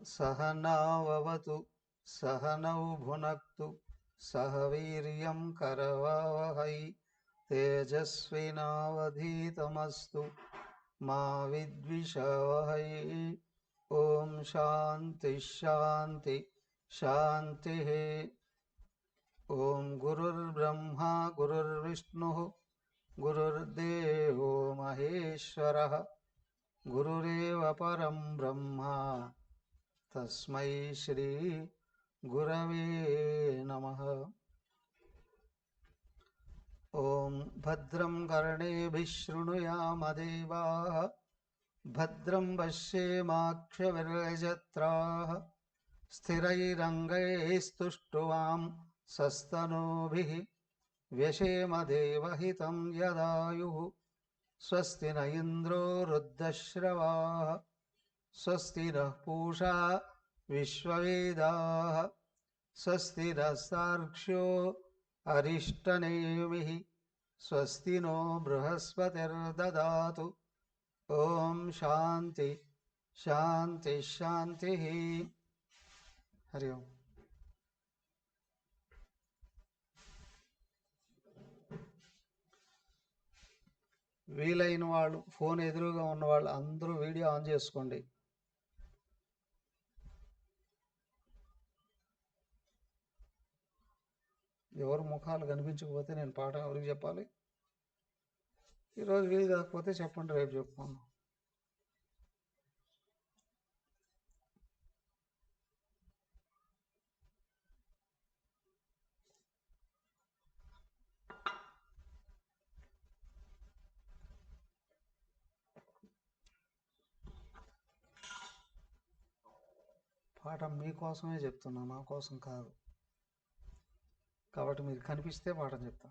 सहनाववतु सहनौ भुनक्तु सह वीर्यं करवावहै तेजस्विनावधीतमस्तु मा विद्विषावहै। ओम शांति शांति शांतिः। ओम गुरुर्ब्रह्मा गुरुर्विष्णुः गुरुर्देवो महेश्वरः गुरुरेव परं ब्रह्मा तस्मै श्री गुरवे नमः। ओम भद्रं कर्णेभिः शृणुयाम देवाः भद्रं पश्येमाक्षभिर्यजत्राः स्थिरैरङ्गैस्तुष्टुवां सस्तनूभिः व्यशेम देवहितं यदायुः। स्वस्ति न इन्द्रो वृद्धश्रवाः स्वस्ति नः पूषा विश्ववेदाः स्वस्ति नस्तार्क्ष्यो अरिष्टनेमिः स्वस्ति नो बृहस्पतिर्ददातु। ओम शांति शांति शांति। हरि ओम। వీలైన వాళ్ళు ఫోన్ ఎదురుగా ఉన్న వాళ్ళు అందరూ వీడియో ఆన్ చేసుకోండి. ఎవరు ముఖాలు కనిపించకపోతే నేను పాఠం ఎవరికి చెప్పాలి? ఈరోజు వీలు కాకపోతే చెప్పండి, రేపు చెప్పుకుందాం. పాఠం మీకోసమే చెప్తున్నా, నా కోసం కాదు. కాబట్టి మీరు కనిపిస్తే పాఠం చెప్తా.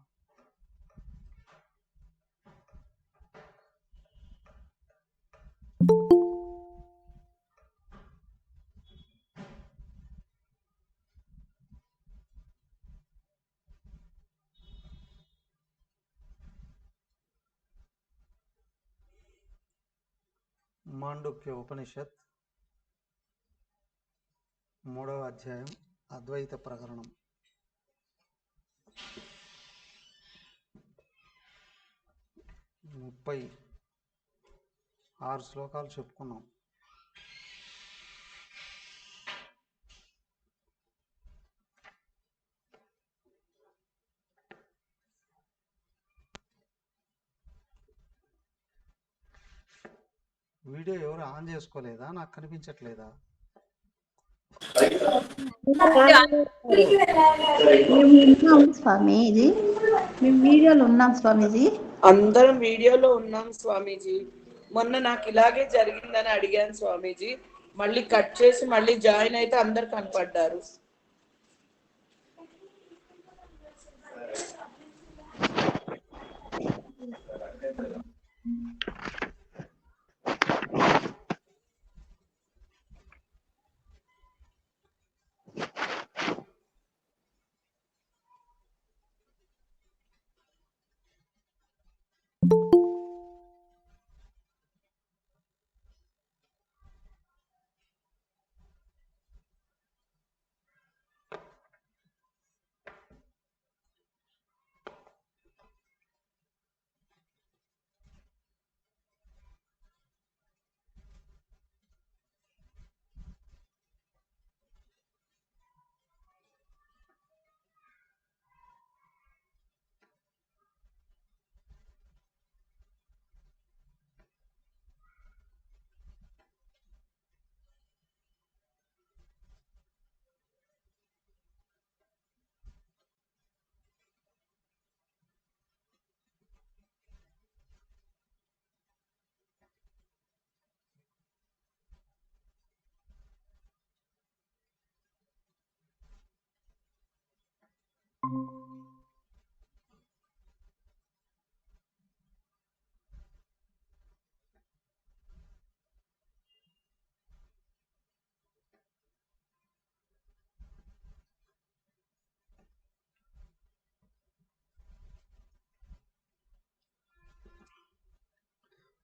మాండుక్య ఉపనిషత్ 3వ అధ్యాయం అద్వైత ప్రకరణం. 36 శ్లోకాలు చెప్పుకున్నాం. వీడియో ఎవరు ఆన్ చేసుకోలేదా? నాకు కనిపించట్లేదా? స్వామీజీ మేము వీడియోలో ఉన్నాం స్వామీజీ. అందరం వీడియోలో ఉన్నాం స్వామీజీ. మొన్న నాకు ఇలాగే జరిగిందని అడిగాను స్వామీజీ. మళ్ళీ కట్ చేసి మళ్ళీ జాయిన్ అయితే అందరు కనపడ్డారు.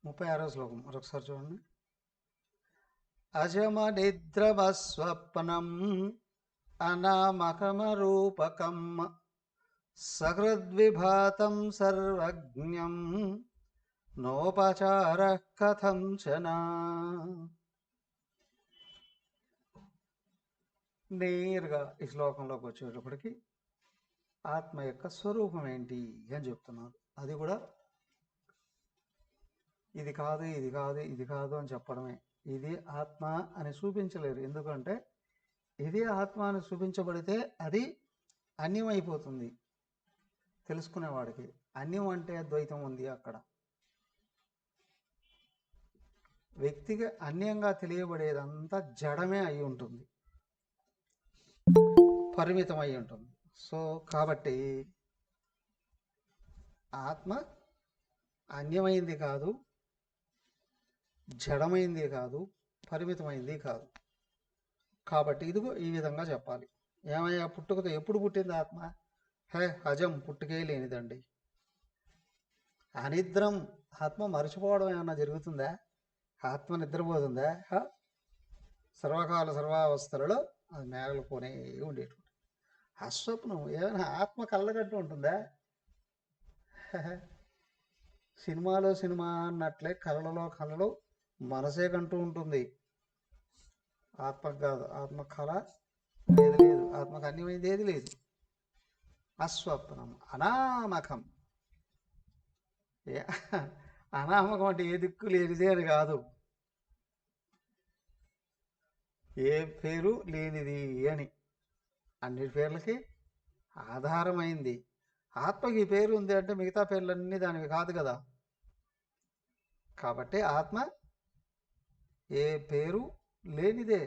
ముప్పై 36వ శ్లోకం మరొకసారి చూడండి. అజమనిద్రమస్వప్నం అనామకమరూపకం సహృద్విభాతం సర్వజ్ఞం నోపచార కథం చనా. నేరుగా ఈ శ్లోకంలోకి వచ్చేటప్పటికి ఆత్మ యొక్క స్వరూపం ఏంటి అని చెప్తున్నారు. అది కూడా ఇది కాదు ఇది కాదు ఇది కాదు అని చెప్పడమే. ఇది ఆత్మ అని చూపించలేరు. ఎందుకంటే ఇది ఆత్మ అని చూపించబడితే అది అన్యమైపోతుంది తెలుసుకునేవాడికి. అన్యం అంటే ద్వైతం ఉంది అక్కడ. వ్యక్తికి అన్యంగా తెలియబడేదంతా జడమే అయి ఉంటుంది, పరిమితం అయి ఉంటుంది. సో కాబట్టి ఆత్మ అన్యమైంది కాదు, జడమైంది కాదు, పరిమితమైంది కాదు. కాబట్టి ఇదిగో ఈ విధంగా చెప్పాలి. ఏమయ్యా పుట్టుకతో ఎప్పుడు పుట్టింది ఆత్మ? అజం, పుట్టుకే లేనిదండి. అనిద్రం, ఆత్మ మర్చిపోవడం ఏమన్నా జరుగుతుందా? ఆత్మ నిద్రపోతుందా? సర్వకాల సర్వావస్థలలో అది మేగలుపోనే ఉండేటువంటి అస్వప్నం. ఏమైనా ఆత్మ కళ్ళగట్టు ఉంటుందా? సినిమాలో సినిమా అన్నట్లే కళలలో కళలు మనసే కంటూ ఉంటుంది. ఆత్మకు కాదు. ఆత్మ కళ ఏది లేదు, ఆత్మకు అన్యమైంది ఏది లేదు. అస్వప్నం అనామకం. అనామకం అంటే ఏ దిక్కు లేనిదే అని కాదు, ఏ పేరు లేనిది అని. అన్ని పేర్లకి ఆధారమైంది. ఆత్మకి పేరు ఉంది అంటే మిగతా పేర్లన్నీ దానివి కాదు కదా. కాబట్టి ఆత్మ ఏ పేరు లేనిదే,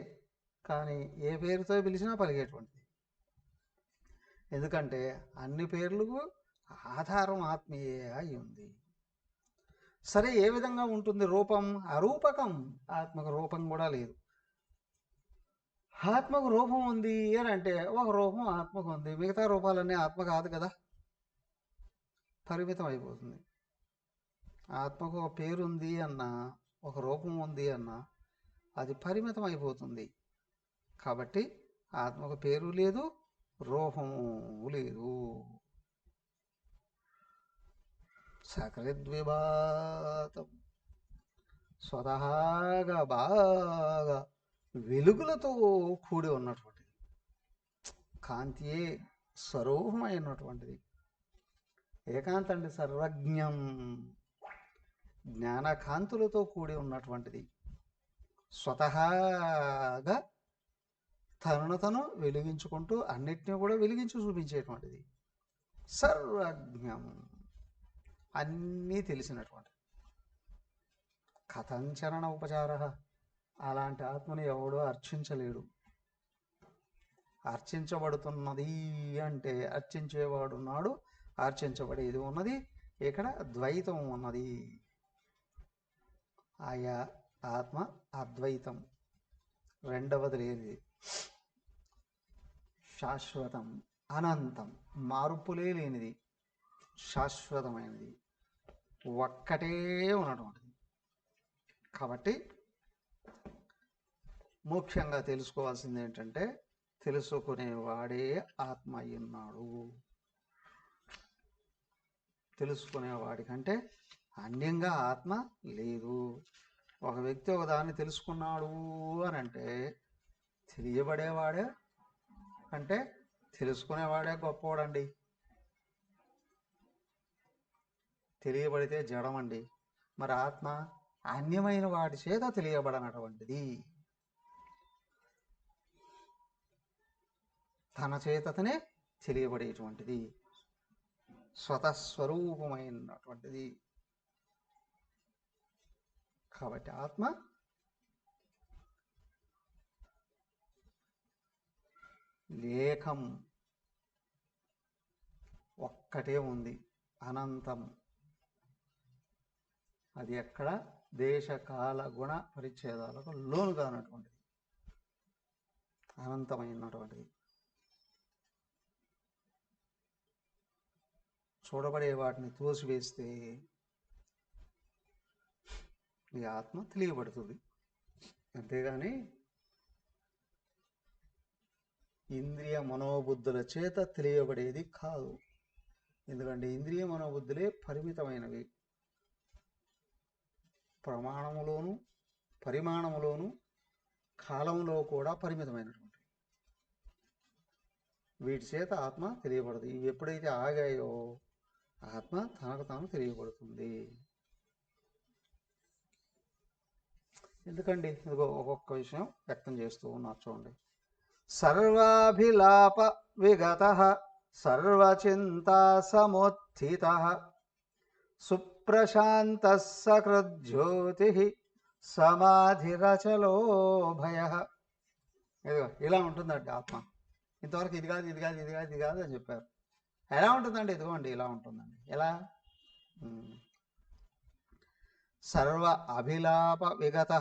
కానీ ఏ పేరుతో పిలిచినా పలిగేటువంటిది. ఎందుకంటే అన్ని పేర్లకు ఆధారం ఆత్మీయే అయి ఉంది. సరే, ఏ విధంగా ఉంటుంది రూపం? అరూపకం. ఆత్మకు రూపం కూడా లేదు. ఆత్మకు రూపం ఉంది అని అంటే ఒక రూపం ఆత్మకు ఉంది, మిగతా రూపాలన్నీ ఆత్మ కాదు కదా, పరిమితం అయిపోతుంది. ఆత్మకు ఒక పేరు ఉంది అన్నా, ఒక రూపం ఉంది అన్నా అది పరిమితం అయిపోతుంది. కాబట్టి ఆత్మకు పేరు లేదు, రూపము లేదు. సకృద్విభాతం, స్వతహాగా బాగా వెలుగులతో కూడి ఉన్నటువంటిది, కాంతియే స్వరూపమైనటువంటిది. ఏకాంతండి సర్వజ్ఞం, జ్ఞానకాంతులతో కూడి ఉన్నటువంటిది, స్వతహాగా తనను తను వెలిగించుకుంటూ అన్నిటినీ కూడా వెలిగించి చూపించేటువంటిది. సర్వజ్ఞం, అన్నీ తెలిసినటువంటి. కథంచరణ ఉపచార, అలాంటి ఆత్మని ఎవడో అర్చించలేడు. అర్చించబడుతున్నది అంటే అర్చించేవాడున్నాడు, అర్చించబడేది ఉన్నది. ఇక్కడ ద్వైతం ఉన్నది. ఆయా ఆత్మ అద్వైతం, రెండవది లేనిది, శాశ్వతం, అనంతం, మార్పులే లేనిది, శాశ్వతమైనది, ఒక్కటే ఉన్నటువంటిది. కాబట్టి ముఖ్యంగా తెలుసుకోవాల్సింది ఏంటంటే, తెలుసుకునేవాడే ఆత్మ అయ్యున్నాడు. తెలుసుకునేవాడి కంటే అన్యంగా ఆత్మ లేదు. ఒక వ్యక్తి ఒకదాన్ని తెలుసుకున్నాడు అని అంటే తెలియబడేవాడే అంటే తెలుసుకునేవాడే గొప్పవాడండి. తెలియబడితే జడమండి. మరి ఆత్మ అన్యమైన వాటి చేత తెలియబడనటువంటిది, తన చేతనే తెలియబడేటువంటిది, స్వతస్వరూపమైనటువంటిది. కాబట్టి ఆత్మ లేఖం, ఒక్కటే ఉంది, అనంతం. అది ఎక్కడ దేశకాల గుణ పరిచ్ఛేదాలకు లోను కానటువంటిది, అనంతమైనటువంటిది. చూడబడే వాటిని తోసివేస్తే ఈ ఆత్మ తెలియబడుతుంది. అంతేగాని ఇంద్రియ మనోబుద్ధుల చేత తెలియబడేది కాదు. ఎందుకంటే ఇంద్రియ మనోబుద్ధులే పరిమితమైనవి, ప్రమాణములోను పరిమాణములోను కాలంలో కూడా పరిమితమైనటువంటి వీటి చేత ఆత్మ తెలియబడదు. ఇవి ఎప్పుడైతే ఆగాయో ఆత్మ తనకు తాను తెలియబడుతుంది. ఎందుకండి ఇదిగో ఒక్కొక్క విషయం వ్యక్తం చేస్తూ ఉన్నారు చూడండి. సర్వాభిలాప విగత సర్వచింతా సముత్థిత సుప్రశాంత సకృజ్యోతి సమాధిరచలో భయ. ఇదిగో ఇలా ఉంటుందండి ఆత్మ. ఇంతవరకు ఇది కాదు ఇది కాదు ఇది కాదు ఇది కాదు అని చెప్పారు. ఎలా ఉంటుందండి? ఇదిగోండి ఇలా ఉంటుందండి. ఎలా? సర్వ అభిలాప విగత.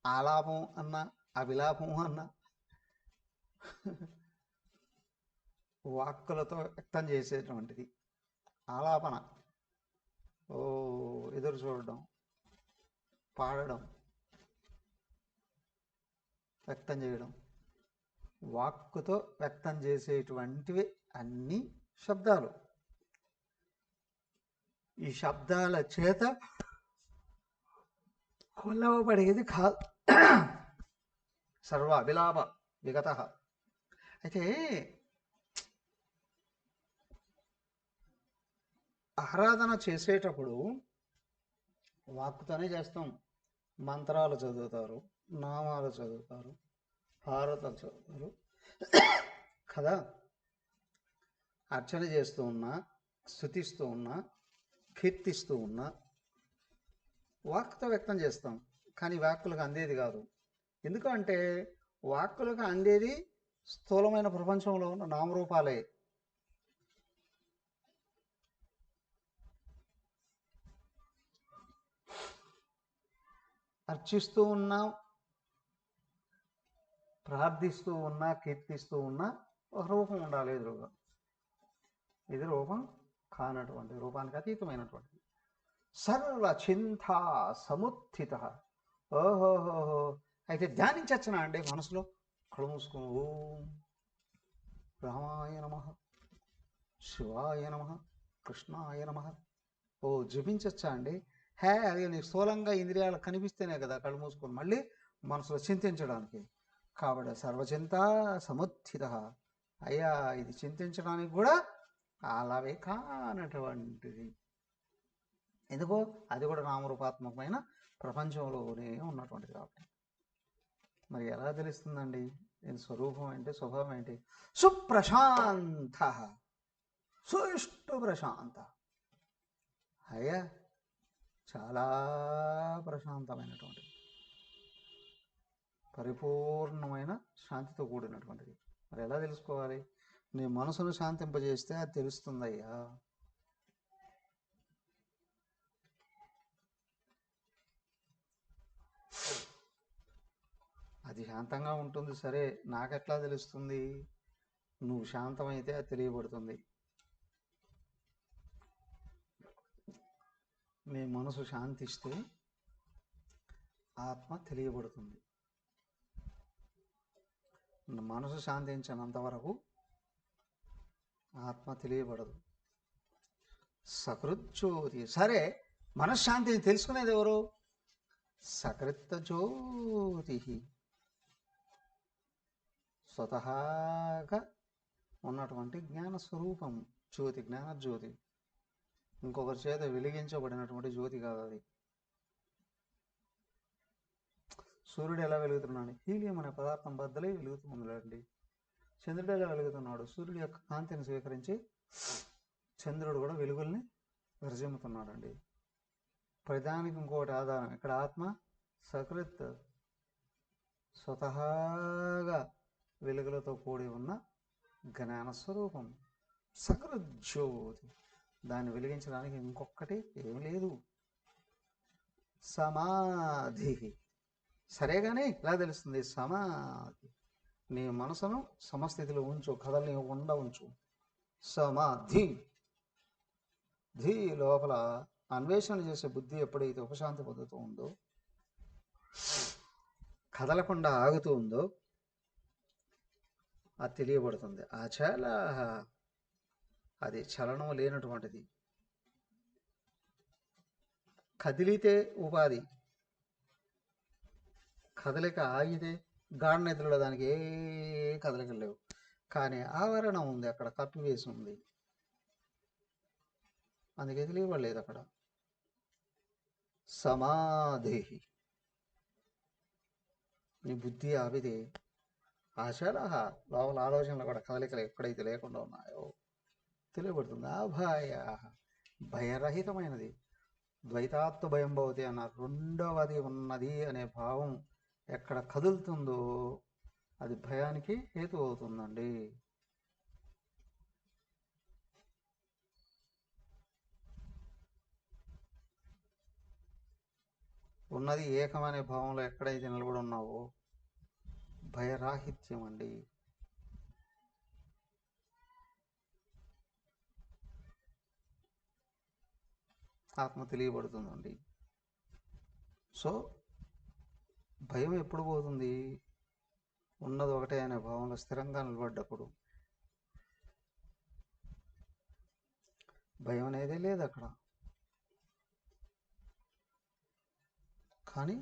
ఆలాపం అన్న అభిలాపం అన్న వాక్కులతో వ్యక్తం చేసేటువంటిది. ఆలాపన ఎదురు చూడడం, పాడడం, వ్యక్తం చేయడం, వాక్కుతో వ్యక్తం చేసేటువంటివి అన్ని శబ్దాలు. ఈ శబ్దాల చేత కొల్లవబడేది కాదు సర్వ అభిలాప విగత. అయితే ఆరాధన చేసేటప్పుడు వాక్కుతోనే చేస్తాం. మంత్రాలు చదువుతారు, నామాలు చదువుతారు, హారతలు చదువుతారు కదా. అర్చన చేస్తూ ఉన్నా, స్తుతిస్తూ ఉన్నా, కీర్తిస్తూ ఉన్నా వాక్కుతో వ్యక్తం చేస్తాం. కానీ వాక్కులకు అందేది కాదు. ఎందుకంటే వాక్కులకు అందేది స్థూలమైన ప్రపంచంలో ఉన్న నామరూపాలే. అర్చిస్తూ ఉన్నా, ప్రార్థిస్తూ ఉన్నా, కీర్తిస్తూ ఉన్నా ఒక రూపం ఉండాలి ఎదురుగా. ఇది రూపం కానటువంటి, రూపానికి అతీతమైనటువంటి సర్వ చింతా సముత్థిత. ఓహోహోహో. అయితే ధ్యానించచ్చునా అండి మనసులో? కళ్ళు మూసుకుని ఓం రామాయ నమః, శివాయ నమః, కృష్ణాయ నమః జపించచ్చా అండి? అది నీకు స్థూలంగా ఇంద్రియాలు కనిపిస్తేనే కదా కళ్ళు మూసుకొని మళ్ళీ మనసులో చింతించడానికి. కాబట్టి సర్వచింత సముత్థిత. అయ్యా ఇది చింతించడానికి కూడా అలాగే కానటువంటిది. ఎందుకో అది కూడా నామరూపాత్మకమైన ప్రపంచంలోనే ఉన్నటువంటిది కాబట్టి. మరి ఎలా తెలుస్తుందండి దీని స్వరూపం ఏంటి, స్వభావం ఏంటి? సుప్రశాంత, సుష్టు ప్రశాంత. అయ్యా చాలా ప్రశాంతమైనటువంటిది, పరిపూర్ణమైన శాంతితో కూడినటువంటిది. మరి ఎలా తెలుసుకోవాలి? నీ మనసును శాంతింపజేస్తే అది తెలుస్తుందయ్యా. అది శాంతంగా ఉంటుంది సరే, నాకెట్లా తెలుస్తుంది? నువ్వు శాంతమైతే అది తెలియబడుతుంది. నీ మనసు శాంతిస్తే ఆత్మ తెలియబడుతుంది. మనసు శాంతించినంత వరకు ఆత్మ తెలియబడదు. సకృజ్యోతి. సరే, మనశ్శాంతిని తెలుసుకునేది ఎవరు? సకృత్ జ్యోతి. స్వతహాగా ఉన్నటువంటి జ్ఞాన స్వరూపం జ్యోతి, జ్ఞాన జ్యోతి. ఇంకొకరి చేత వెలిగించబడినటువంటి జ్యోతి కాదు అది. సూర్యుడు ఎలా వెలుగుతున్నాడు? హీలియం అనే పదార్థం బద్దలై వెలుగుతుందండి. చంద్రుడు ఎలా వెలుగుతున్నాడు? సూర్యుడి యొక్క కాంతిని స్వీకరించి చంద్రుడు కూడా వెలుగుల్ని విరజిమ్ముతున్నాడండి. ప్రధానికి ఇంకోటి ఆధారం. ఇక్కడ ఆత్మ సకృత్, స్వతహాగా వెలుగులతో కూడి ఉన్న జ్ఞానస్వరూపం సకృజ్యోతి. దాన్ని వెలిగించడానికి ఇంకొకటి ఏమి లేదు. సమాధి. సరేగానే ఇలా తెలుస్తుంది. సమాధి. నీ మనసును సమస్థితిలో ఉంచు, కదలనివ్వకుండా ఉంచు. సమాధి. ధీ లోపల అన్వేషణ చేసే బుద్ధి ఎప్పుడైతే ఉపశాంతి పొందుతూ ఉందో, కదలకుండా ఆగుతూ ఉందో, అది తెలియబడుతుంది. అచల, అది చలనం లేనటువంటిది. కదిలితే ఉపాధి, కదలిక ఆగితే గాఢ నిద్రలో దానికి ఏ కదలికలు లేవు. కానీ ఆవరణ ఉంది, అక్కడ కప్పివేసి ఉంది, అందుకే తెలియబడలేదు అక్కడ. సమాధి, నీ బుద్ధి ఆవిదే. ఆశల, లోపల ఆలోచనలు కూడా కదలికలు ఎక్కడైతే లేకుండా ఉన్నాయో తెలియబడుతుంది. ఆ భయరహితమైనది. ద్వైతాత్వ భయం భవతి అన్న రెండవది ఉన్నది అనే భావం ఎక్కడ కదులుతుందో అది భయానికి హేతు అవుతుందండి. ఉన్నది ఏకమనే భావంలో ఎక్కడైతే నిలబడి ఉన్నావో భయరాహిత్యం అండి. ఆత్మ తెలియబడుతుందండి. సో భయం ఎప్పుడు పోతుంది? ఉన్నది ఒకటే అనే భావంలో స్థిరంగా నిలబడ్డప్పుడు. భయం అనేదే లేదు అక్కడ. కానీ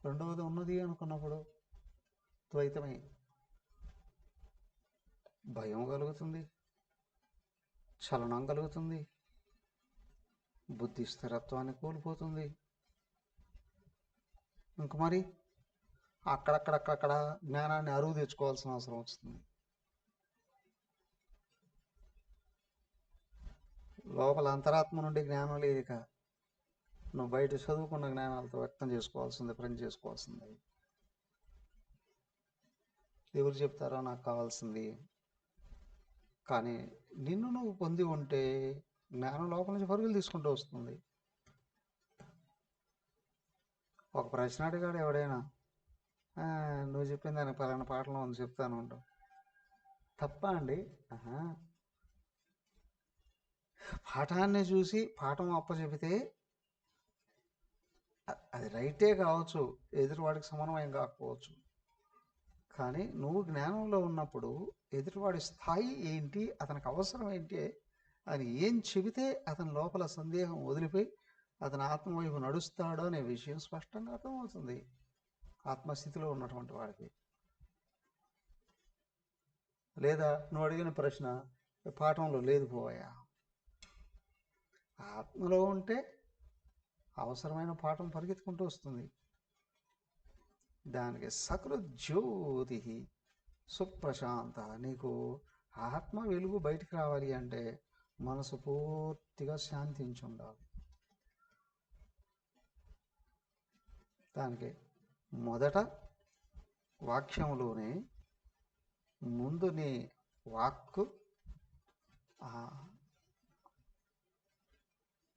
రెండవది ఉన్నది అనుకున్నప్పుడు ద్వైతమే. భయం కలుగుతుంది, చలనం కలుగుతుంది, బుద్ధి స్థిరత్వాన్ని కోల్పోతుంది. ఇంక మరి అక్కడక్కడక్కడక్కడ జ్ఞానాన్ని అరువు తెచ్చుకోవాల్సిన అవసరం వస్తుంది. లోపల అంతరాత్మ నుండి జ్ఞానం లేదు. ఇక నువ్వు బయట చదువుకున్న జ్ఞానాలతో వ్యక్తం చేసుకోవాల్సింది, పని చేసుకోవాల్సింది. ఎవరు చెప్తారో నాకు కావాల్సింది. కానీ నిన్ను నువ్వు పొంది ఉంటే జ్ఞానం లోపల నుంచి పరుగులు తీసుకుంటూ వస్తుంది. ఒక ప్రశ్న అడిగాడు ఎవడైనా, నువ్వు చెప్పిన దానికి పలానా పాటలో ఉంది చెప్తాను అంటావు. తప్ప అండి? పాఠాన్ని చూసి పాఠం అప్పచెబితే అది రైటే కావచ్చు, ఎదుటివాడికి సమన్వయం కాకపోవచ్చు. కానీ నువ్వు జ్ఞానంలో ఉన్నప్పుడు ఎదుటివాడి స్థాయి ఏంటి, అతనికి అవసరం ఏంటి అని ఏం చెబితే అతని లోపల సందేహం వదిలిపోయి అతని ఆత్మవైపు నడుస్తాడో అనే విషయం స్పష్టంగా అర్థమవుతుంది ఆత్మస్థితిలో ఉన్నటువంటి వాడికి. లేదా నువ్వు అడిగిన ప్రశ్న పాఠంలో లేదు పోయా, ఆత్మలో ఉంటే అవసరమైన పాఠం పరిగెత్తుకుంటూ వస్తుంది. దానికి సకృజ్యోతి సుప్రశాంత. నీకు ఆత్మ వెలుగు బయటికి రావాలి అంటే మనసు పూర్తిగా శాంతించి ఉండాలి. దానికి మొదట వాక్యంలోనే ముందు నీ వాక్కు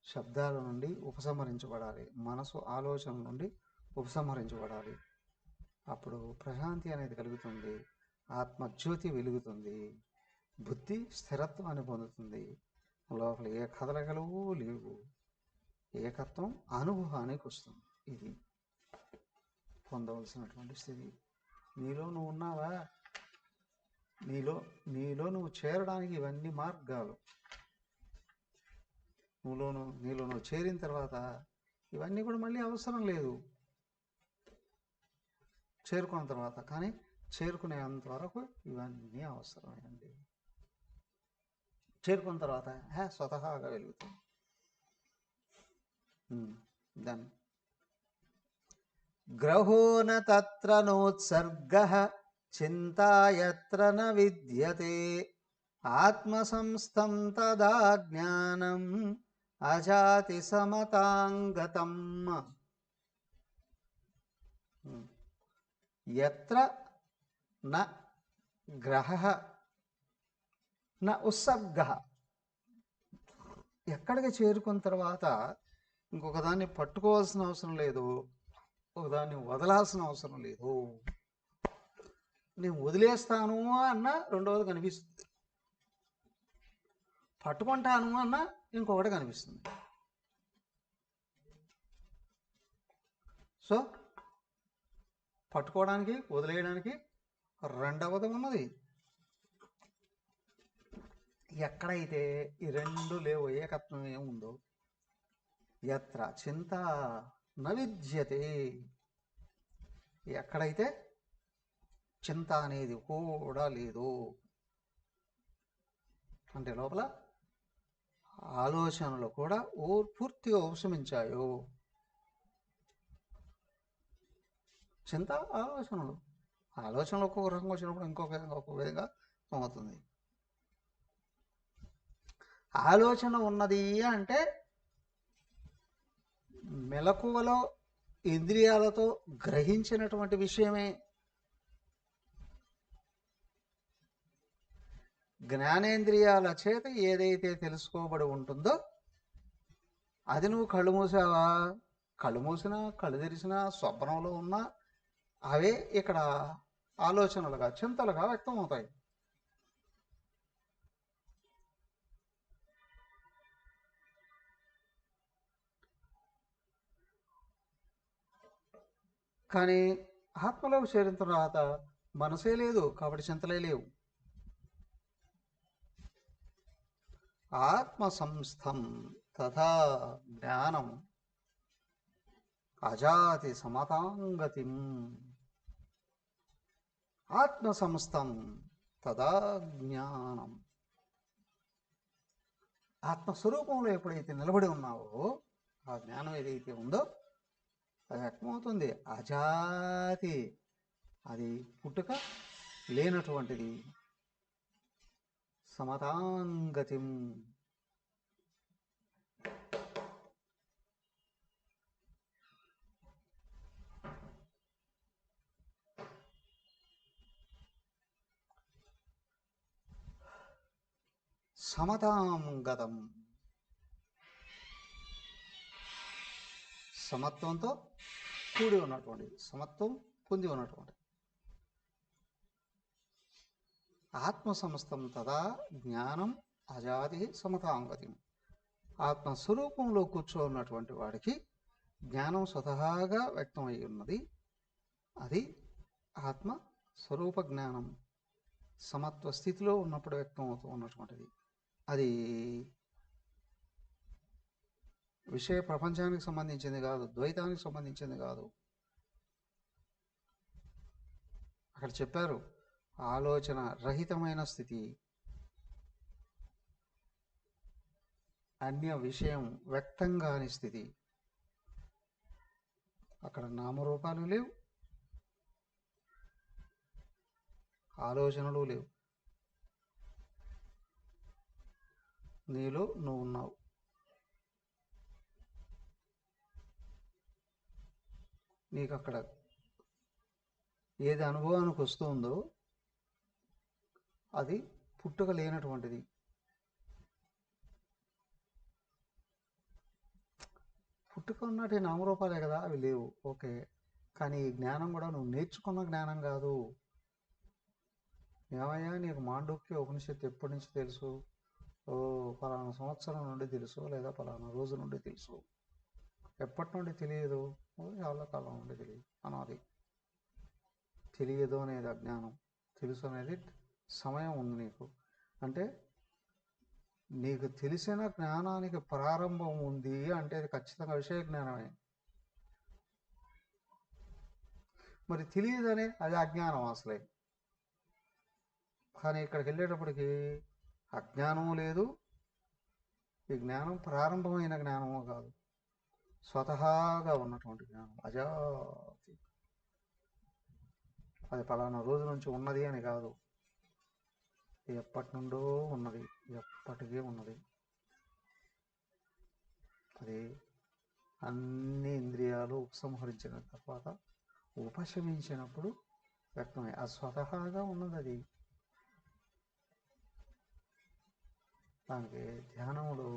శబ్దాల నుండి ఉపసంహరించబడాలి, మనసు ఆలోచన నుండి ఉపసంహరించబడాలి. అప్పుడు ప్రశాంతి అనేది కలుగుతుంది, ఆత్మజ్యోతి వెలుగుతుంది, బుద్ధి స్థిరత్వాన్ని పొందుతుంది, లోపల ఏ కదలగలు లేవు, ఏకత్వం అనుభవానికి వస్తుంది. ఇది పొందవలసినటువంటి స్థితి. నీలో నువ్వు ఉన్నావా? నీలో నువ్వు చేరడానికి ఇవన్నీ మార్గాలు. నీలో నువ్వు చేరిన తర్వాత ఇవన్నీ కూడా మళ్ళీ అవసరం లేదు చేరుకున్న తర్వాత. కానీ చేరుకునేంత వరకు ఇవన్నీ అవసరమేనండి. చేరుకున్న తర్వాత స్వతహాగా వెలుగుతుంది. దాన్ని గ్రహోన తత్ర నోత్సర్గః చింతాయత్ర న విద్యతే ఆత్మసంస్థం తదా జ్ఞానం అజాతి సమతాంగతం. యత్ర న గ్రహః న ఉత్సర్గః. ఎక్కడికి చేరుకున్న తర్వాత ఇంకొక దాన్ని పట్టుకోవాల్సిన అవసరం లేదు, ఒకదాన్ని వదలాల్సిన అవసరం లేదు. నేను వదిలేస్తాను అన్న రెండవది కనిపిస్తుంది, పట్టుకుంటాను అన్న ఇంకొకటి కనిపిస్తుంది. సో పట్టుకోవడానికి వదిలేయడానికి రెండవది ఉన్నది. ఎక్కడైతే ఈ రెండు లేవు, ఏకత్వం ఏముందో, యత్ర చింత నవిద్యతే, ఎక్కడైతే చింత అనేది కూడా లేదు, అంటే లోపల ఆలోచనలు కూడా పూర్తిగా ఉపశమించాయో. చింత ఆలోచనలు ఒక్కొక్క రకంగా వచ్చినప్పుడు ఒక్కొక్క విధంగా అవుతుంది. ఆలోచన ఉన్నది అంటే మెలకువలో ఇంద్రియాలతో గ్రహించినటువంటి విషయమే. జ్ఞానేంద్రియాల చేత ఏదైతే తెలుసుకోబడి ఉంటుందో అది నువ్వు కళ్ళు మూసావా, కళ్ళు మూసినా కళ్ళు తెరిచినా స్వప్నంలో ఉన్నా అవే ఇక్కడ ఆలోచనలుగా చింతలుగా వ్యక్తం అవుతాయి. కానీ ఆత్మలోకి చేరిన తర్వాత మనసే లేదు కాబట్టి చింతలే లేవు. ఆత్మ సంస్థం తథా జ్ఞానం అజాతి సమతాంగతిం. ఆత్మ సంస్థం తదా జ్ఞానం. ఆత్మస్వరూపంలో ఎప్పుడైతే నిలబడి ఉన్నావో ఆ జ్ఞానం ఏదైతే ఉందో అది వ్యక్తమవుతుంది. అజాతి, అది పుట్టుక లేనటువంటిది. సమతాంగతిం, సమతాంగతం, సమత్వంతో కూడి ఉన్నటువంటి, సమత్వం పొంది ఉన్నటువంటి. ఆత్మ సమస్తం తదా జ్ఞానం అజాతి సమతాంగతి. ఆత్మస్వరూపంలో కూర్చోన్నటువంటి వాడికి జ్ఞానం స్వతహాగా వ్యక్తమై ఉన్నది. అది ఆత్మ స్వరూప జ్ఞానం సమత్వ స్థితిలో ఉన్నప్పుడు వ్యక్తమవుతూ ఉన్నటువంటిది. అది విషయ ప్రపంచానికి సంబంధించింది కాదు, ద్వైతానికి సంబంధించింది కాదు. అక్కడ చెప్పారు ఆలోచన రహితమైన స్థితి, అన్య విషయం వ్యక్తం కాని స్థితి. అక్కడ నామరూపాలు లేవు, ఆలోచనలు లేవు, నీలో నువ్వు ఉన్నావు. నీకు అక్కడ ఏది అనుభవానికి వస్తుందో అది పుట్టుక లేనటువంటిది. పుట్టుక ఉన్నట్టు నామరూపాలే కదా, అవి లేవు, ఓకే. కానీ ఈ జ్ఞానం కూడా నువ్వు నేర్చుకున్న జ్ఞానం కాదు. ఏమయ్యా నీకు మాండూక్య ఉపనిషత్తు ఎప్పటి నుంచి తెలుసు? ఓ పలానా సంవత్సరం నుండి తెలుసు, లేదా పలానా రోజు నుండి తెలుసు. ఎప్పటి నుండి తెలియదు? చాలా కాలం నుండి తెలియదు అన్నది. తెలియదు అనేది అజ్ఞానం, తెలుసు అనేది సమయం ఉంది నీకు. అంటే నీకు తెలిసిన జ్ఞానానికి ప్రారంభం ఉంది అంటే అది ఖచ్చితంగా విషయ జ్ఞానమే. మరి తెలియదనే అది అజ్ఞానం అసలే. కానీ ఇక్కడికి వెళ్ళేటప్పటికి అజ్ఞానము లేదు, ఈ జ్ఞానం ప్రారంభమైన జ్ఞానము కాదు, స్వతహాగా ఉన్నటువంటి జ్ఞానం అజాతి. అది పలానా రోజు నుంచి ఉన్నది అని కాదు, ఎప్పటి నుండో ఉన్నది, ఎప్పటికీ ఉన్నది. అది అన్ని ఇంద్రియాలు ఉపసంహరించిన తర్వాత ఉపశమించినప్పుడు వ్యక్తమై అది స్వతహాగా ఉన్నది. అది దానికి ధ్యానములో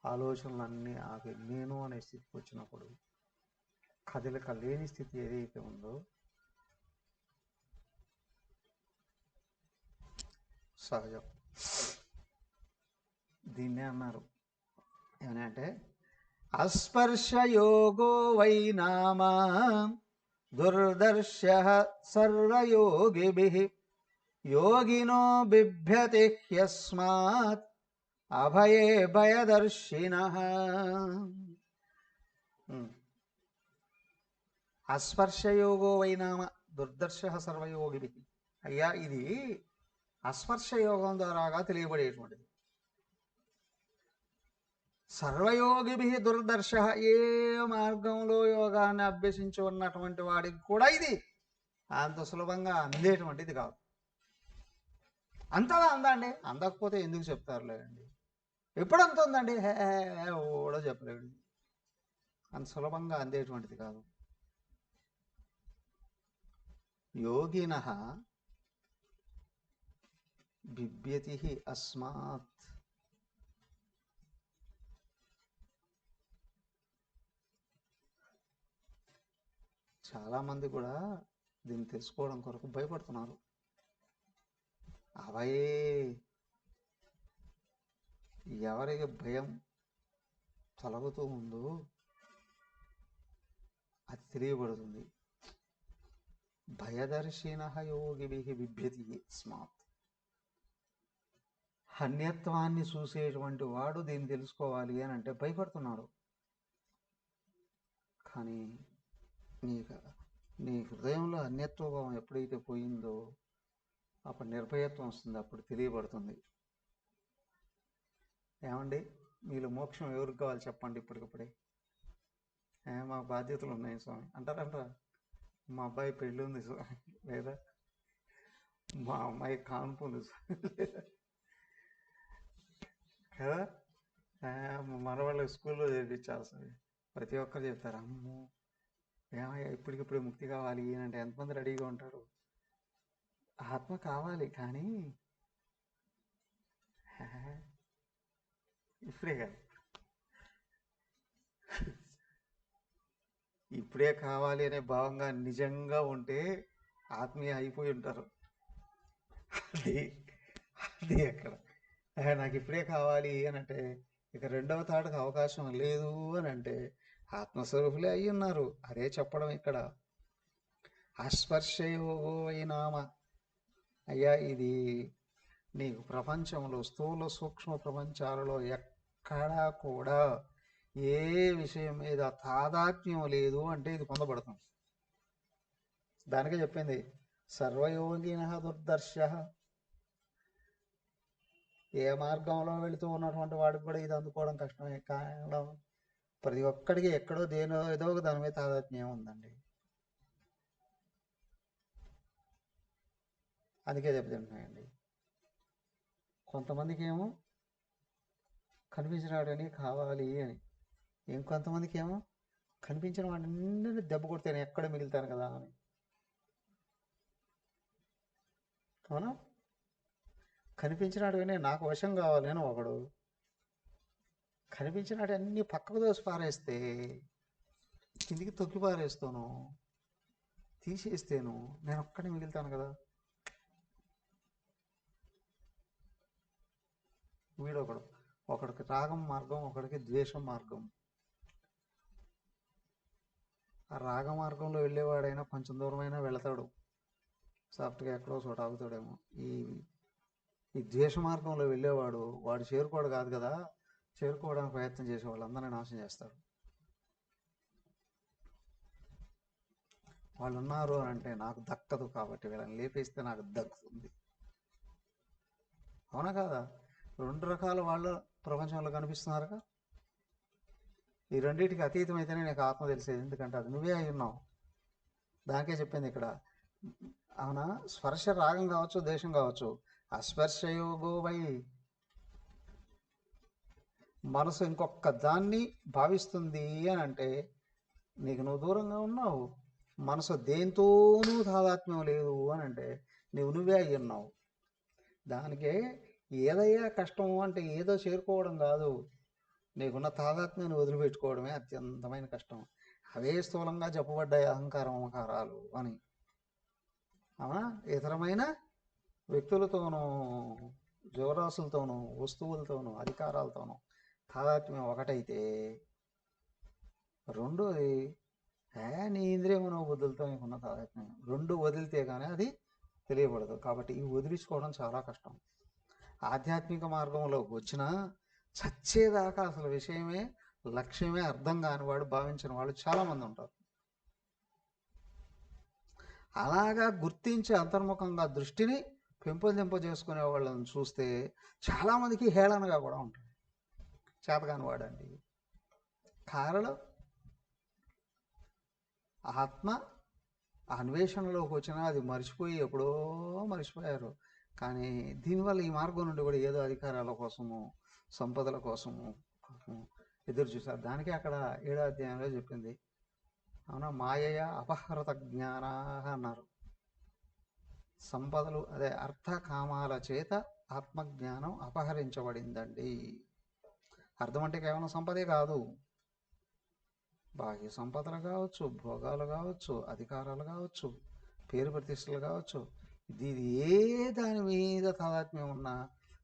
ఆలోచనలన్నీ ఆగి నేను అనే స్థితికి వచ్చినప్పుడు కదలిక లేని స్థితి ఏదైతే ఉందో సహజం. దీన్నే అన్నారు ఏమనంటే అస్పర్శయోగో వై నామ దుర్దర్శ సర్వయోగిభిః యోగినో బిభ్యతి హ్యస్మాత్ అభయే భయదర్శినః. అస్పర్శయోగో వై నామ దుర్దర్శ సర్వయోగిభిః. అయ్యా ఇది అస్పర్శయోగం ద్వారాగా తెలియబడేటువంటిది. సర్వయోగిభి దుర్దర్శ, ఏ మార్గంలో యోగాన్ని అభ్యసించి ఉన్నటువంటి వాడికి కూడా ఇది అంత సులభంగా అందేటువంటిది కాదు. అంతలా అందండి, అందకపోతే ఎందుకు చెప్తారులేండి. ఎప్పుడు అంత ఉందండి, కూడా చెప్పలేడు. అంత సులభంగా అందేటువంటిది కాదు. యోగినః బిభ్యతి అస్మాత్. చాలామంది కూడా దీన్ని తెలుసుకోవడం కొరకు భయపడుతున్నారు. అవయే, ఎవరికి భయం తొలగుతూ ఉందో అది తెలియబడుతుంది. భయదర్శినః యోగిభిః బిభ్యతి స్మాత్. అన్యత్వాన్ని చూసేటువంటి వాడు దీన్ని తెలుసుకోవాలి అని అంటే భయపడుతున్నాడు. కానీ నీ హృదయంలో అన్యత్వభావం ఎప్పుడైతే పోయిందో అప్పుడు నిర్భయత్వం వస్తుంది, అప్పుడు తెలియబడుతుంది. ఏమండి, మీలో మోక్షం ఎవరికి కావాలి చెప్పండి ఇప్పటికప్పుడే. మా బాధ్యతలు ఉన్నాయి స్వామి అంటారంటారా? మా అబ్బాయి పెళ్ళి ఉంది స్వామి, లేదా మా అమ్మాయి కాన్పు ఉంది కదా, మన వాళ్ళకి స్కూల్లో చేర్పించాలి స్వామి. ప్రతి ఒక్కరు చెప్తారు, అమ్మో ఏమయ్యా ఇప్పటికిప్పుడే ముక్తి కావాలి అంటే ఎంతమంది రెడీగా ఉంటారు. ఆత్మ కావాలి కానీ ఇప్పుడే కాదు, ఇప్పుడే కావాలి అనే భావంగా నిజంగా ఉంటే ఆత్మీయ అయిపోయి ఉంటారు. అది అది ఎక్కడ నాకు ఇప్పుడే కావాలి అని అంటే ఇక రెండవ తాడుకు అవకాశం లేదు అని అంటే ఆత్మస్వరూపులే అయి ఉన్నారు. అదే చెప్పడం ఇక్కడ. అస్పర్శయోగో వై నామ. అయ్యా ఇది నీకు ప్రపంచంలో స్థూల సూక్ష్మ ప్రపంచాలలో ఎక్కడా కూడా ఏ విషయం మీద తాదాత్మ్యం లేదు అంటే ఇది పొందబడుతుంది. దానికే చెప్పింది సర్వయోగినః దుర్దర్శ. ఏ మార్గంలో వెళుతూ ఉన్నటువంటి వాడికి కూడా ఇది అందుకోవడం కష్టమే. కారణం ప్రతి ఒక్కడికి ఎక్కడో దేనో ఏదో ఒక దాని మీద తాదాత్మ్యం ఉందండి. అందుకే చెప్తున్నాయండి. కొంతమందికి ఏమో కనిపించినాడని కావాలి అని, ఇంకొంతమందికి ఏమో కనిపించిన వాడిని దెబ్బ కొడితే ఎక్కడ మిగులుతాను కదా అని. అవునా? కనిపించినాడు నాకు వశం కావాలి అని ఒకడు, కనిపించినాడు అన్ని పక్కకు దోసి పారేస్తే కిందికి తొక్కి పారేస్తాను, తీసేస్తేను నేను ఒక్కడే మిగులుతాను కదా. వీడొకడు, ఒకడికి రాగం మార్గం, ఒకడికి ద్వేషం మార్గం. ఆ రాగ మార్గంలో వెళ్ళేవాడైనా కొంచెం దూరమైనా వెళతాడు, సాఫ్ట్గా ఎక్కడో చోట ఆగుతాడేమో. ఈ ద్వేష మార్గంలో వెళ్ళేవాడు వాడు చేరుకోవడం కాదు కదా, చేరుకోవడానికి ప్రయత్నం చేసే వాళ్ళందరినీ నాశనం చేస్తాడు. వాళ్ళు ఉన్నారు అని అంటే నాకు దక్కదు కాబట్టి వీళ్ళని లేపేస్తే నాకు దక్కుతుంది. అవునా కాదా? రెండు రకాల వాళ్ళు ప్రపంచంలో కనిపిస్తున్నారుగా. ఈ రెండింటికి అతీతం అయితేనే నీకు ఆత్మ తెలిసేది, ఎందుకంటే అది నువ్వే అయి ఉన్నావు. దానికే చెప్పింది ఇక్కడ. అవునా? స్పర్శ రాగం కావచ్చు, దేశం కావచ్చు. అస్పర్శయోగో వై, మనసు ఇంకొక దాన్ని భావిస్తుంది అని అంటే నీకు నువ్వు దూరంగా ఉన్నావు. మనసు దేంతోనూ తాదాత్మ్యం లేదు అని అంటే నువ్వే అయి ఉన్నావు. దానికే ఏదయ్యా కష్టం అంటే ఏదో చేరుకోవడం కాదు, నీకున్న తాదాత్మ్యాన్ని వదిలిపెట్టుకోవడమే అత్యంతమైన కష్టం. అవే స్థూలంగా చెప్పబడ్డాయి అహంకారం మమకారాలు అని. అవునా? ఇతరమైన వ్యక్తులతోనూ, జీవరాశులతోనూ, వస్తువులతోనూ, అధికారాలతోనూ తాదాత్మ్యం ఒకటైతే, రెండోది నీ ఇంద్రియ మనోబుద్ధులతో నీకున్న తాదాత్మ్యం రెండు వదిలితే కానీ అది తెలియబడదు. కాబట్టి ఇవి వదిలించుకోవడం చాలా కష్టం. ఆధ్యాత్మిక మార్గంలో వచ్చినా చచ్చేదాకా అసలు విషయమే లక్ష్యమే అర్థం కాని వాడు భావించిన వాళ్ళు చాలామంది ఉంటారు. అలాగా గుర్తించి అంతర్ముఖంగా దృష్టిని పెంపొందింపజేసుకునే వాళ్ళని చూస్తే చాలామందికి హేళనగా కూడా ఉంటుంది. చేతగాని వాడండి. కారణం ఆత్మ అన్వేషణలోకి వచ్చినా అది మర్చిపోయి ఎప్పుడో మర్చిపోయారు. కానీ దీనివల్ల ఈ మార్గం నుండి కూడా ఏదో అధికారాల కోసము సంపదల కోసము ఎదురు చూశారు. దానికి అక్కడ 7వ అధ్యాయంలో చెప్పింది. అవునా, మాయయ అపహృత జ్ఞానా అన్నారు. సంపదలు అదే అర్థ కామాల చేత ఆత్మజ్ఞానం అపహరించబడిందండి. అర్థం అంటే కేవలం సంపదే కాదు, బాహ్య సంపదలు కావచ్చు, భోగాలు కావచ్చు, అధికారాలు కావచ్చు, పేరు ప్రతిష్టలు కావచ్చు. ఇది ఏ దాని మీద తాదాత్మ్యం ఉన్న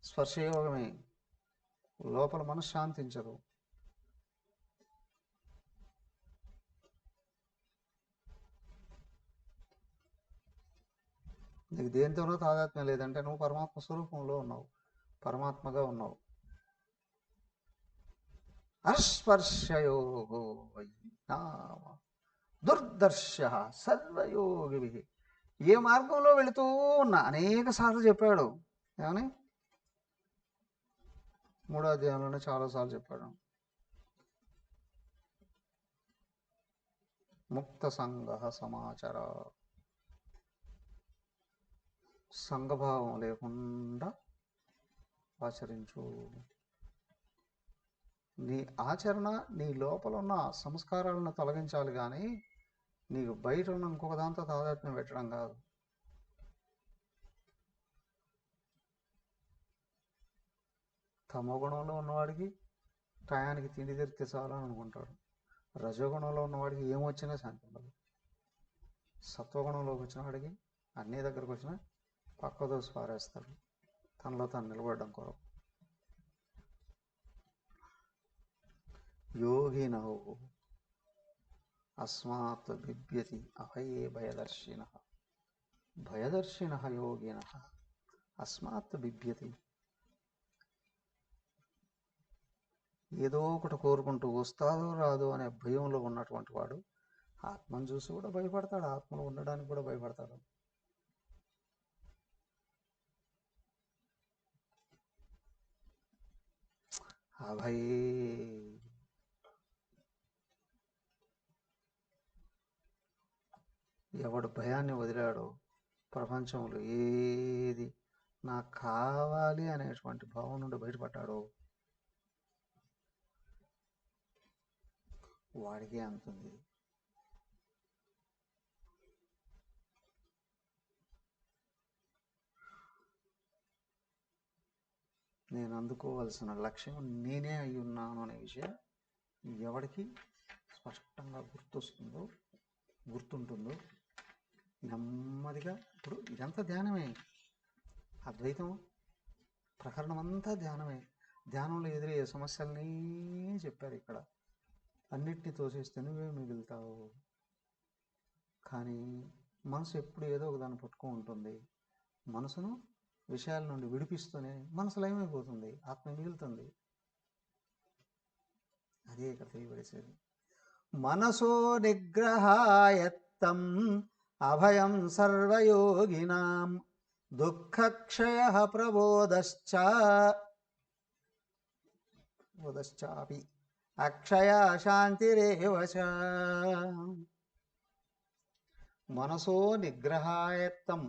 స్పర్శయోగమే. లోపల మనసు శాంతించదు. నీకు దేనితోనో తాదాత్మ్యం లేదంటే నువ్వు పరమాత్మ స్వరూపంలో ఉన్నావు, పరమాత్మగా ఉన్నావు. అస్పర్శయోగో దుర్దర్శ సర్వయోగి. ఏ మార్గంలో వెళుతూ ఉన్నా అనేక సార్లు చెప్పాడు. ఏమని 3వ అధ్యాయంలోనే చాలాసార్లు చెప్పాడు. ముక్త సంగ సమాచార, సంఘభావం లేకుండా ఆచరించు. నీ ఆచరణ నీ లోపల ఉన్న సంస్కారాలను తొలగించాలి, కానీ నీకు బయట ఉన్న ఇంకొక దాంతో తాదాత్మ్యం పెట్టడం కాదు. తమోగుణంలో ఉన్నవాడికి టయానికి తిండి దొరికితే చాలని అనుకుంటాడు. రజోగుణంలో ఉన్నవాడికి ఏమొచ్చినా శాంతి ఉండదు. సత్వగుణంలోకి వచ్చిన వాడికి అన్ని దగ్గరకు వచ్చినా పక్క దోసి పారేస్తాడు తనలో తాను నిలబడడం కొరకు. యోగినో అస్మాత్ బిభ్యతి అభయే భయదర్శిన. భయదర్శిన యోగిన అస్మాత్ బిభ్యతి. ఏదో ఒకటి కోరుకుంటూ వస్తాదో రాదో అనే భయంలో ఉన్నటువంటి వాడు ఆత్మను చూసి కూడా భయపడతాడు, ఆత్మలో ఉండడానికి కూడా భయపడతాడు. అభయే ఎవడు భయాన్ని వదిలాడో, ప్రపంచంలో ఏది నాకు కావాలి అనేటువంటి భావం నుండి బయటపడ్డాడో వాడికే అంతుంది. నేను అందుకోవలసిన లక్ష్యం నేనే అయి ఉన్నాను అనే విషయం ఎవరికి స్పష్టంగా గుర్తుంటుందో నెమ్మదిగా. ఇప్పుడు ఇదంతా ధ్యానమే, అద్వైతం ప్రకరణం అంతా ధ్యానమే. ధ్యానంలో ఎదురయ్యే సమస్యల్ని చెప్పారు ఇక్కడ. అన్నిటినీ తోసేస్తే నువ్వే మిగులుతావు. కానీ మనసు ఎప్పుడు ఏదో ఒక దాన్ని పట్టుకొని ఉంటుంది. మనసును విషయాల నుండి విడిపిస్తూనే మనసు లయమైపోతుంది, ఆత్మ మిగులుతుంది. అదే ఇక్కడ తెలియబడేసేది. మనసో నిగ్రహాయత్తం అభయం సర్వయోగినాం దుఃఖక్షయ ప్రబోధశ్చాపి అక్షయ శాంతిరేవ చ. మనసో నిగ్రహాయత్తం.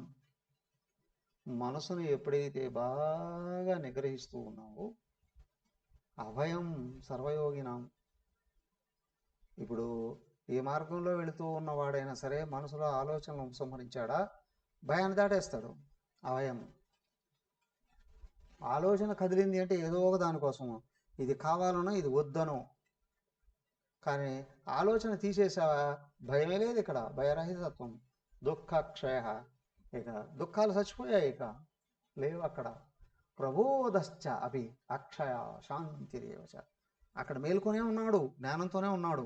మనసును ఎప్పుడైతే బాగా నిగ్రహిస్తూ ఉన్నావో అభయం సర్వయోగినాం. ఇప్పుడు ఏ మార్గంలో వెళుతూ ఉన్నవాడైనా సరే మనసులో ఆలోచనలు ఉపసంహరించాడా భయాన్ని దాటేస్తాడు. అభయం. ఆలోచన కదిలింది అంటే ఏదో ఒక దానికోసము, ఇది కావాలనో ఇది వద్దనో. కానీ ఆలోచన తీసేసావా భయమే లేదు. ఇక్కడ భయరహితత్వం. దుఃఖక్షయ, ఇక దుఃఖాలు చచ్చిపోయాయి, ఇక లేవు అక్కడ. ప్రబోధశ్చ అపి అక్షయ శాంతిరేవ చ. అక్కడ మేల్కొనే ఉన్నాడు, జ్ఞానంతోనే ఉన్నాడు.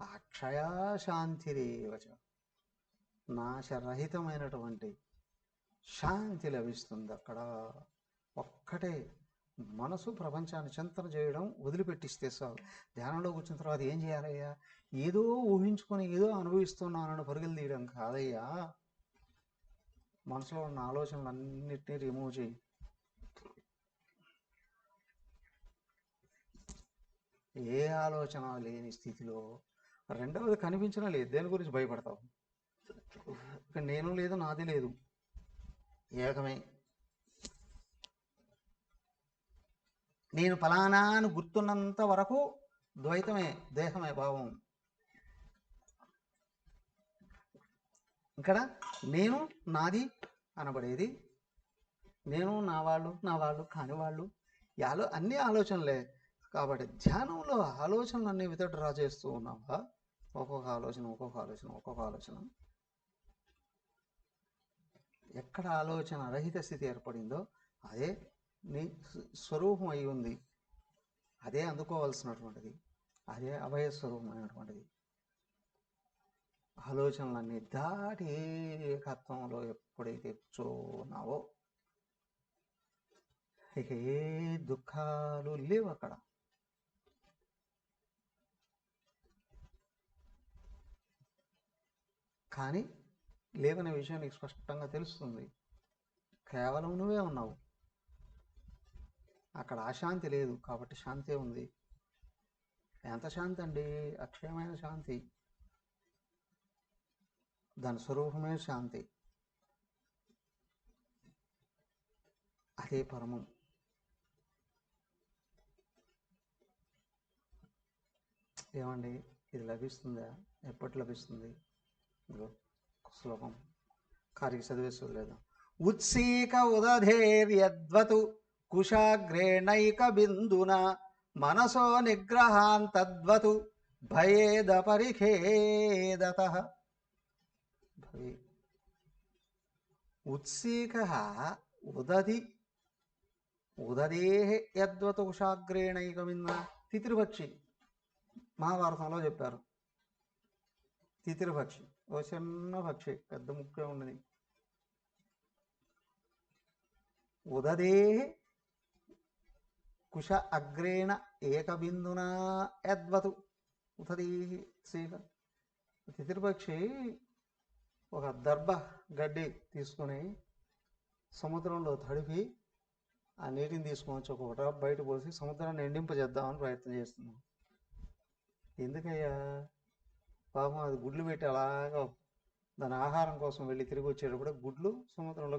అక్షయా శాంతిరేవచ, నాశరహితమైనటువంటి శాంతి లభిస్తుంది అక్కడ. ఒక్కటే మనసు ప్రపంచాన్ని చింతన చేయడం వదిలిపెట్టిస్తే చాలు. ధ్యానంలో కూర్చున్న తర్వాత ఏం చేయాలయ్యా? ఏదో ఊహించుకొని ఏదో అనుభవిస్తున్నానని పరుగులు తీయడం కాదయ్యా. మనసులో ఉన్న ఆలోచనలన్నిటినీ రిమూవ్ చేయి. ఏ ఆలోచన లేని స్థితిలో, రెండవది కనిపించడం లేదు, దేని గురించి భయపడతావు? ఇక నేను లేదు, నాది లేదు, ఏకమే. నేను ఫలానా అని గుర్తున్నంత వరకు ద్వైతమే, దేహమే భావం. ఇక్కడ నేను నాది అనబడేది, నేను నా వాళ్ళు కాని వాళ్ళు, అన్ని ఆలోచనలే. కాబట్టి ధ్యానంలో ఆలోచనలన్నీ వితట్ డ్రా చేస్తూ ఉన్నావా? ఒక్కొక్క ఆలోచన. ఎక్కడ ఆలోచన రహిత స్థితి ఏర్పడిందో అదే నీ స్వరూపం అయి ఉంది, అదే అందుకోవాల్సినటువంటిది, అదే అభయ స్వరూపమైనటువంటిది. ఆలోచనలన్నీ దాటి ఏకత్వంలో ఎప్పుడైతే కూర్చోన్నావో ఇక ఏ దుఃఖాలు లేవు అక్కడ. కానీ లేవనే విషయం నీకు స్పష్టంగా తెలుస్తుంది. కేవలం నువ్వే ఉన్నావు అక్కడ. అశాంతి లేదు కాబట్టి శాంతి ఉంది. ఎంత శాంతి అండి? అక్షయమైన శాంతి, దాని స్వరూపమే శాంతి, అదే పరమం. ఏమండి, ఇది లభిస్తుందా? ఎప్పటి లభిస్తుంది? శ్లోకం కారికి చదివేసి లేదా? ఉత్సీక ఉదధేర్యద్వతు కుశాగ్రేణైక బిందున మనసో నిగ్రహాంతద్వతు భయేద పరిఖేదత. ఉత్సీక ఉదధి ఉదదేహ యద్వతు కుశాగ్రేణైక బిందున. తితిర్పక్షి మహాభారతంలో చెప్పారు. తితిర్పక్షి ఓ చిన్న పక్షి, పెద్ద ముక్కే ఉన్నది. ఉదదే కుశ అగ్రేణ ఏకబిందున యద్వతు ఉదదీ సీక. తితిర్పక్షి ఒక దర్భ గడ్డి తీసుకొని సముద్రంలో తడిపి ఆ నీటిని తీసుకొని వచ్చి ఒక డ్రాప్ బయట పోసి సముద్రాన్ని ఎండింపజేద్దామని ప్రయత్నం చేస్తున్నాం. ఎందుకయ్యా? పాపం అది గుడ్లు పెట్టి అలాగా దాని ఆహారం కోసం వెళ్ళి తిరిగి వచ్చేటప్పుడు గుడ్లు సముద్రంలో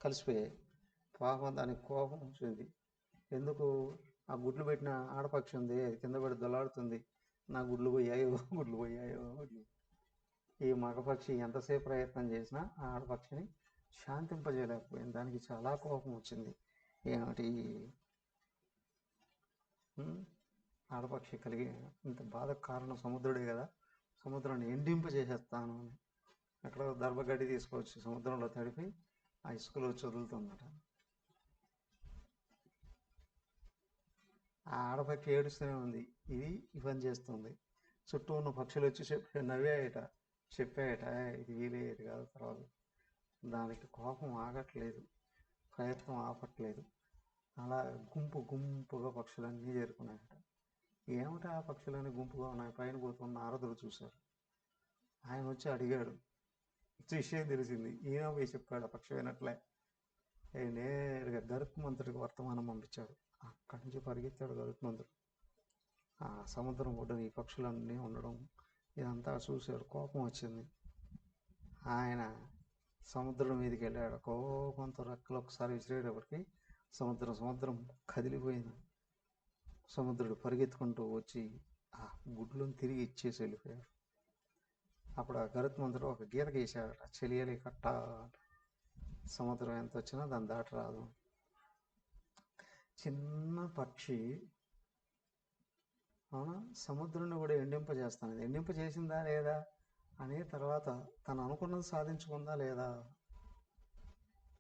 కలిసిపోయాయి. పాపం దానికి కోపం వచ్చింది. ఎందుకు? ఆ గుడ్లు పెట్టిన ఆడపక్షి ఉంది, అది కింద పడి దొలాడుతుంది, నా గుడ్లు పోయాయో. ఈ మగపక్షి ఎంతసేపు ప్రయత్నం చేసినా ఆ ఆడపక్షిని శాంతింపజేయలేకపోయింది. దానికి చాలా కోపం వచ్చింది. ఏమిటి ఆడపక్షి కలిగి ఇంత బాధకు కారణం సముద్రుడే కదా, సముద్రాన్ని ఎండింపజేసేస్తాను అని అక్కడ దర్భగడ్డి తీసుకొచ్చి సముద్రంలో తడిపి ఆ ఇసుకలో వచ్చి వదులుతుందట. ఆ ఆడపక్షి ఏడుస్తూనే ఉంది, ఇది పని చేస్తుంది. చుట్టూ ఉన్న పక్షులు వచ్చి నవ్వాయట, చెప్పాయట ఇది వీలయ్యేది కాదు. తర్వాత దానికి కోపం ఆగట్లేదు, ప్రయత్నం ఆపట్లేదు. అలా గుంపుగా పక్షులన్నీ చేరుకున్నాయట. ఏమిటా ఆ పక్షులన్నీ గుంపుగా ఉన్నాయి? పైన పోతున్న నారదుడు చూశారు. ఆయన వచ్చి అడిగాడు, విషయం తెలిసింది. ఈయన పోయి చెప్పాడు ఆ పక్షి వినట్లే. నేరుగా గరుత్మంతుడికి వర్తమానం పంపించాడు. అక్కడి నుంచి పరిగెత్తాడు గరుత్మంతుడు. ఆ సముద్రం ఒడ్డున ఈ పక్షులన్నీ ఉండడం ఇదంతా చూశాడు. కోపం వచ్చింది. ఆయన సముద్రం మీదకి వెళ్ళాడు. కోపంతో రెక్కలు ఒకసారి విసిరేటప్పటికి సముద్రం కదిలిపోయింది. సముద్రుడు పరిగెత్తుకుంటూ వచ్చి ఆ గుడ్లను తిరిగి ఇచ్చేసి వెళ్ళిపోయాడు. అప్పుడు ఆ గరుత్మంతుడు ఒక గీత గీశాడట, చెలియలి కట్ట. సముద్రం ఎంత వచ్చినా దాన్ని దాటి రాదు. చిన్న పక్షి అవునా, సముద్రాన్ని కూడా ఎండింపజేస్తాను. ఎండింపజేసిందా లేదా అనే తర్వాత తను అనుకున్నది సాధించుకుందా లేదా?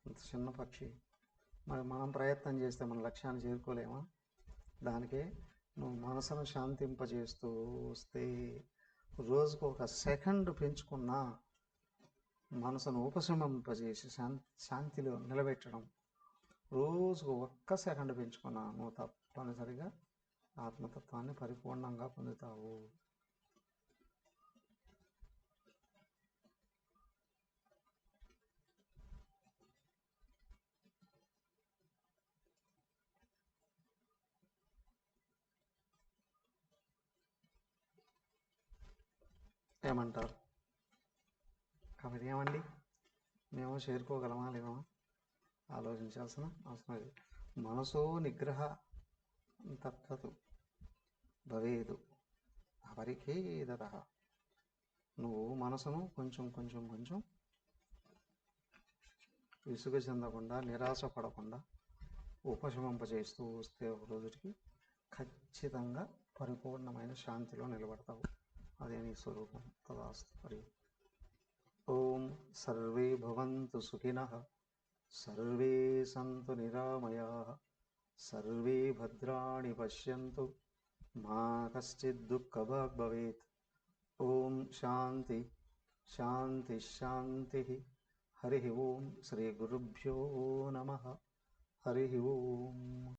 అంత చిన్న పక్షి. మరి మనం ప్రయత్నం చేస్తే మన లక్ష్యాన్ని చేరుకోలేమా? దానికే నువ్వు మనసును శాంతింపజేస్తూ వస్తే, రోజుకు 1 సెకండ్ పెంచుకున్నా మనసును ఉపశమింపజేసి శాంతిలో నిలబెట్టడం, రోజుకు 1 సెకండ్ పెంచుకున్నా నువ్వు తప్పనిసరిగా ఆత్మతత్వాన్ని పరిపూర్ణంగా పొందుతావు. ఏమంటారు? కాబట్టి ఏమండి, మేము చేరుకోగలమా లేమా ఆలోచించాల్సిన అవసరం లేదు. మనసో నిగ్రహ తత్తు భవేదు అపరిఖేదత. నువ్వు మనసును కొంచెం కొంచెం కొంచెం విసుగు చెందకుండా, నిరాశ పడకుండా ఉపశమింపజేస్తూ వస్తే ఒక రోజుకి ఖచ్చితంగా పరిపూర్ణమైన శాంతిలో నిలబడతావు. అదే నీ స్వరూపం. తదాస్తు. హరి ఓం. సర్వే భవంతు సుఖినః, సర్వే సంతు నిరామయాః, సర్వే భద్రాణి పశ్యంతు, మా కశ్చిద్ దుఃఖభాగ్ భవేత్. ఓం శాంతి శాంతి శాంతి. హరి ఓం. శ్రీ గురుభ్యో నమః. హరి ఓం.